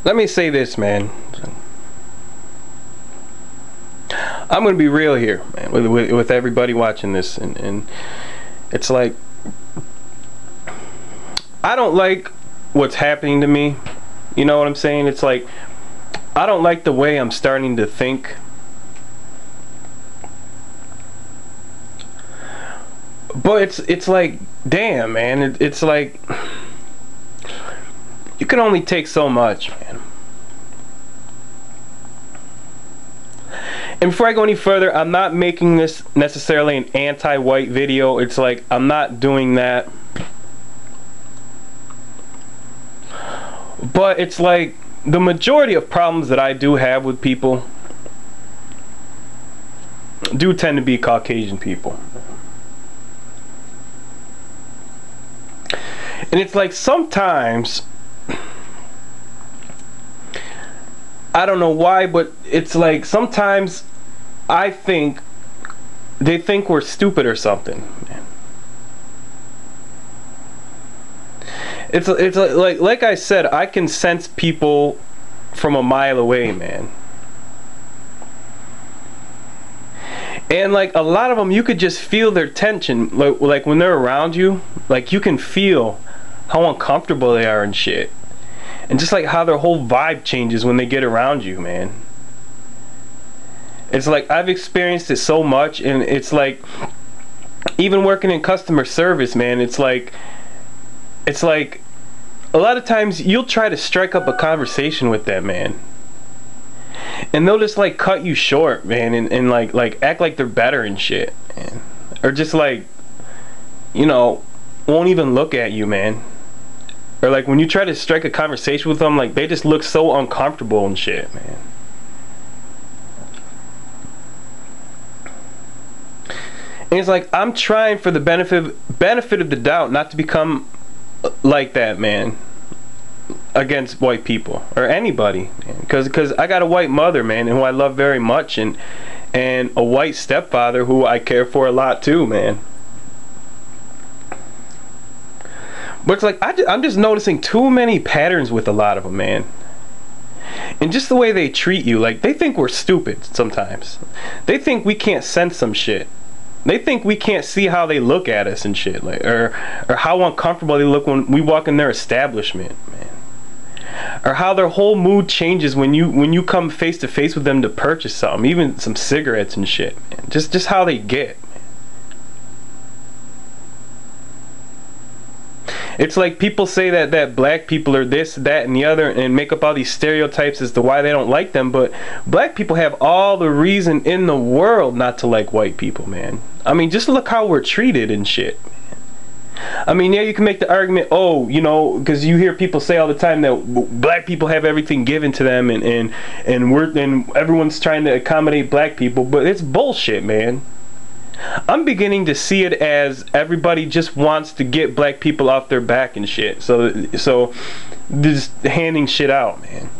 Let me say this, man. I'm gonna be real here, man, with everybody watching this, and it's like, I don't like what's happening to me. You know what I'm saying? It's like, I don't like the way I'm starting to think. But it's like, damn, man. It's like, you can only take so much, man. And before I go any further, I'm not making this necessarily an anti-white video. It's like, I'm not doing that. But it's like, the majority of problems that I do have with people do tend to be Caucasian people. And it's like, sometimes, I don't know why, but it's like, sometimes I think they think we're stupid or something. It's like I said, I can sense people from a mile away, man. And like, a lot of them, you could just feel their tension, like when they're around you, like you can feel how uncomfortable they are and shit. And just like how their whole vibe changes when they get around you, man. It's like, I've experienced it so much, and it's like, even working in customer service, man, it's like a lot of times you'll try to strike up a conversation with that man, and they'll just like cut you short, man, and like act like they're better and shit, man. Or just like, you know, won't even look at you, man. Or like when you try to strike a conversation with them, like they just look so uncomfortable and shit, man. And it's like, I'm trying for the benefit of the doubt not to become like that, man, against white people or anybody, because I got a white mother, man, and who I love very much, and a white stepfather who I care for a lot too, man. But it's like, I'm just noticing too many patterns with a lot of them, man. And just the way they treat you, like they think we're stupid sometimes. They think we can't sense some shit. They think we can't see how they look at us and shit, like, or how uncomfortable they look when we walk in their establishment, man. Or how their whole mood changes when you come face to face with them to purchase something, even some cigarettes and shit, man. Just how they get, man. It's like people say that black people are this, that, and the other, and make up all these stereotypes as to why they don't like them, but black people have all the reason in the world not to like white people, man. I mean, just look how we're treated and shit, man. I mean, yeah, you can make the argument, oh, you know, because you hear people say all the time that black people have everything given to them, and everyone's trying to accommodate black people, but it's bullshit, man. I'm beginning to see it as everybody just wants to get black people off their back and shit. So just handing shit out, man.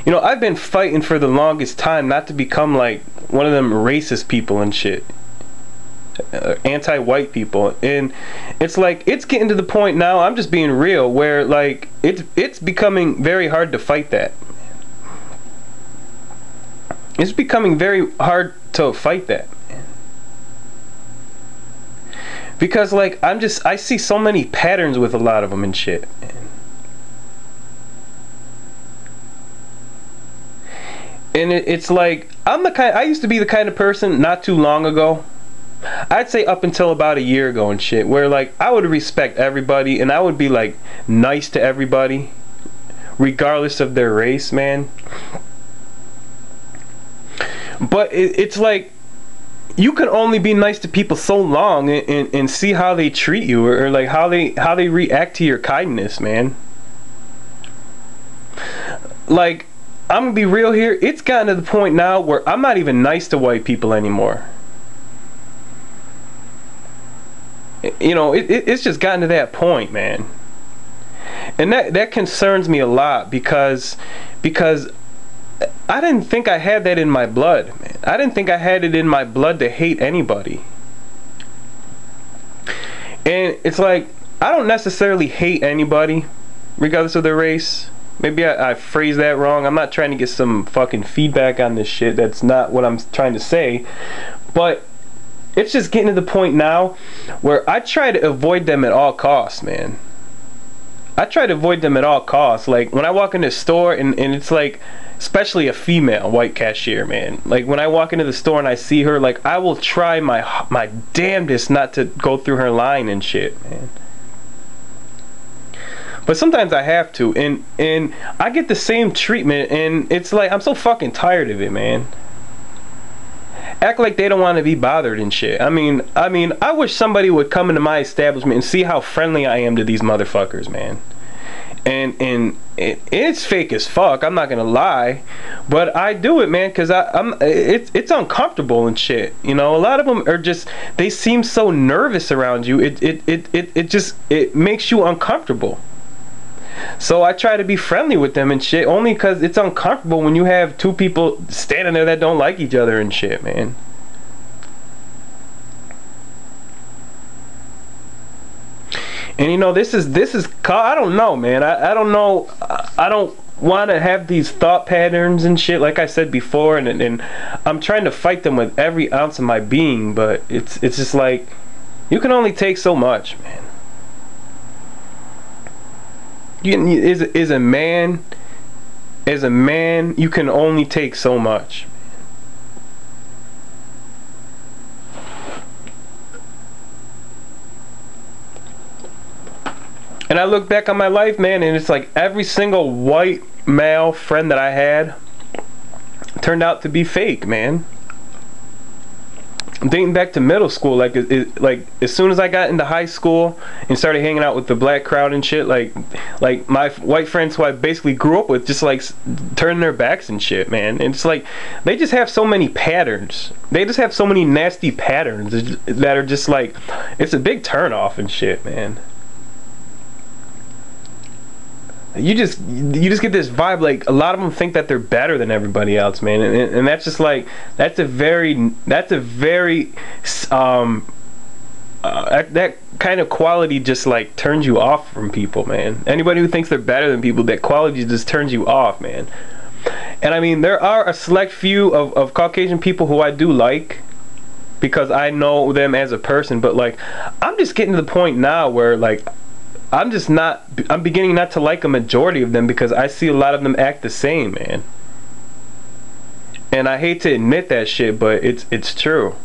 You know, I've been fighting for the longest time not to become like one of them racist people and shit. Anti-white people, and it's like, it's getting to the point now, I'm just being real, where like it's becoming very hard to fight that. It's becoming very hard to fight that, man. Because like, I see so many patterns with a lot of them and shit, man. And it's like, I used to be the kind of person not too long ago, I'd say up until about a year ago and shit, where like I would respect everybody and I would be like nice to everybody regardless of their race, man. But it's like, you can only be nice to people so long and see how they treat you, or like how they react to your kindness, man. Like, I'm gonna be real here, it's gotten to the point now where I'm not even nice to white people anymore. You know, it's just gotten to that point, man. And that concerns me a lot, because I didn't think I had that in my blood, man. I didn't think I had it in my blood to hate anybody. And it's like, I don't necessarily hate anybody regardless of their race. Maybe I phrased that wrong. I'm not trying to get some fucking feedback on this shit. That's not what I'm trying to say. But it's just getting to the point now where I try to avoid them at all costs, man. I try to avoid them at all costs. Like, when I walk in the store and it's like, especially a female white cashier, man. Like, when I walk into the store and I see her, like, I will try my damnedest not to go through her line and shit, man. But sometimes I have to, and I get the same treatment, and it's like, I'm so fucking tired of it, man. Act like they don't want to be bothered and shit. I mean, I wish somebody would come into my establishment and see how friendly I am to these motherfuckers, man. And it's fake as fuck. I'm not gonna lie, but I do it, man, because it's uncomfortable and shit. You know, a lot of them are just, they seem so nervous around you. It makes you uncomfortable. So I try to be friendly with them and shit, only because it's uncomfortable when you have two people standing there that don't like each other and shit, man. And you know, this is I don't know, man. I don't know. I don't want to have these thought patterns and shit, like I said before, and I'm trying to fight them with every ounce of my being, but it's just like, you can only take so much, man. As a man, you can only take so much. And I look back on my life, man, and it's like every single white male friend that I had turned out to be fake, man. Dating back to middle school, like as soon as I got into high school and started hanging out with the black crowd and shit, like my white friends who I basically grew up with just like turning their backs and shit, man. And it's like, they just have so many patterns. They just have so many nasty patterns that are just like, it's a big turn off and shit, man. You just get this vibe, like a lot of them think that they're better than everybody else, man, and that's just like, that's a very that kind of quality just like turns you off from people, man. Anybody who thinks they're better than people, that quality just turns you off, man. And I mean, there are a select few of Caucasian people who I do like, because I know them as a person, but like, I'm just getting to the point now where like, I'm beginning not to like a majority of them, because I see a lot of them act the same, man. And I hate to admit that shit, but it's true.